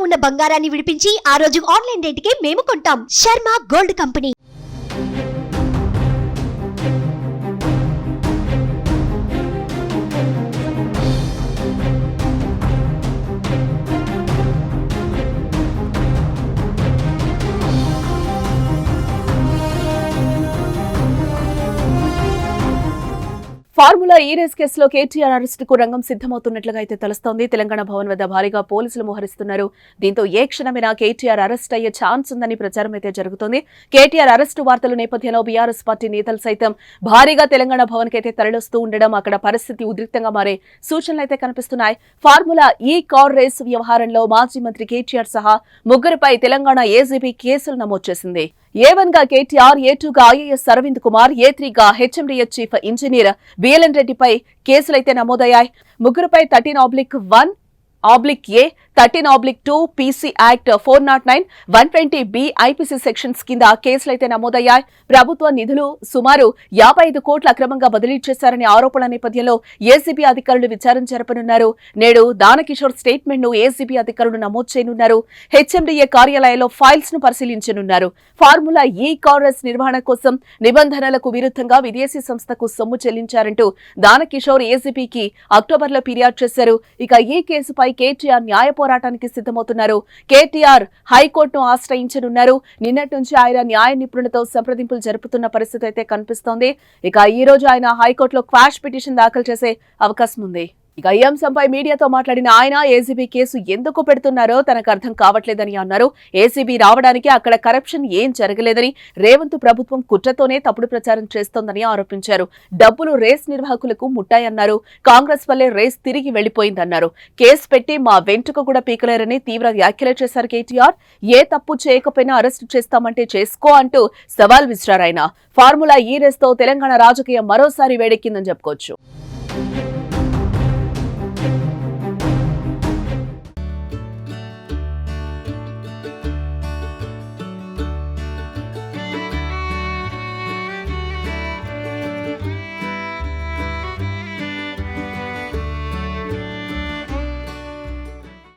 ఉన్న బంగారాన్ని విడిపించి ఆ రోజు ఆన్లైన్ రేటుకే మేము కొంటాం. Sharma gold company. ఫార్ములా ఈ రేస్ కేసులో కేటీఆర్ అరెస్టుకు రంగం సిద్ధమవుతున్నట్లుగా అయితే తెలుస్తోంది. తెలంగాణ భవన్ వద్ద భారీగా పోలీసులు మోహరిస్తున్నారు. దీంతో ఏ క్షణమైనా కేటీఆర్ అరెస్ట్ అయ్యే ఛాన్స్ ఉందని ప్రచారం అయితే జరుగుతోంది. కేటీఆర్ అరెస్టు వార్తల నేపథ్యంలో బీఆర్ఎస్ పార్టీ నేతలు సైతం భారీగా తెలంగాణ భవన్ కి అయితే తరలిస్తూ ఉండడం, అక్కడ పరిస్థితి ఉద్రిక్తంగా మారే సూచనలు అయితే కనిపిస్తున్నాయి. ఫార్ములా ఈ కార్ రేసు వ్యవహారంలో మాజీ మంత్రి కేటీఆర్ సహా ముగ్గురిపై తెలంగాణ ఏసీబీ కేసులు నమోదు చేసింది. A1 గా కేటీఆర్, A2 గా IAS అరవింద్ కుమార్, A3 గా HMDS చీఫ్ ఇంజనీర్ BLN రెడ్డిపై కేసులైతే నమోదయ్యాయి. ముగ్గురుపై 13/1/A, 13/2 PC act 409, 120B IPC sections కింద కేసులైతే నమోదయ్యాయి. ప్రభుత్వ నిధులు సుమారు 55 కోట్ల అక్రమంగా బదిలీ చేశారనే ఆరోపణల నేపథ్యంలో ఏసీబీ అధికారులు విచారణ జరపనున్నారు. నేడు దానకిషోర్ స్టేట్మెంట్ ను ఏసీబీ అధికారులు నమోదు చేయనున్నారు. HMDA కార్యాలయంలో ఫైల్స్ ను పరిశీలించనున్నారు. ఫార్ములా ఈ కాంగ్రెస్ నిర్వహణ కోసం నిబంధనలకు విరుద్ధంగా విదేశీ సంస్థకు సొమ్ము చెల్లించారంటూ దానకిషోర్ ఏసీబీకి అక్టోబర్లో ఫిర్యాదు చేశారు. ఇక ఈ కేసుపై కేటీఆర్ న్యాయ పోరాటానికి సిద్ధమవుతున్నారు. కేటీఆర్ హైకోర్టును ఆశ్రయించనున్నారు. నిన్నటి నుంచి ఆయన న్యాయ నిపుణులతో సంప్రదింపులు జరుపుతున్న పరిస్థితి అయితే కనిపిస్తోంది. ఇక ఈ రోజు ఆయన హైకోర్టులో క్వాష్ పిటిషన్ దాఖలు చేసే అవకాశం ఉంది. ఇక ఈ అంశంపై మీడియాతో మాట్లాడిన ఆయన ఏసీబీ కేసు ఎందుకు పెడుతున్నారో తనకు అర్థం కావట్లేదని అన్నారు. ఏసీబీ రావడానికి అక్కడ కరప్షన్ ఏం జరగలేదని, రేవంత్ ప్రభుత్వం కుట్రతోనే తప్పుడు ప్రచారం చేస్తోందని ఆరోపించారు. డబ్బులు రేస్ నిర్వాహకులకు ముట్టాయన్నారు. కాంగ్రెస్ వల్లే రేస్ తిరిగి వెళ్లిపోయిందన్నారు. కేసు పెట్టి మా వెంట్రుక కూడా పీకలేరని తీవ్ర వ్యాఖ్యలు చేశారు కేటీఆర్. ఏ తప్పు చేయకపోయినా అరెస్టు చేస్తామంటే చేసుకో అంటూ సవాల్ విసిరారాయన. ఫార్ములా ఈ రేస్ తో తెలంగాణ రాజకీయం మరోసారి వేడెక్కిందని చెప్పుకోవచ్చు.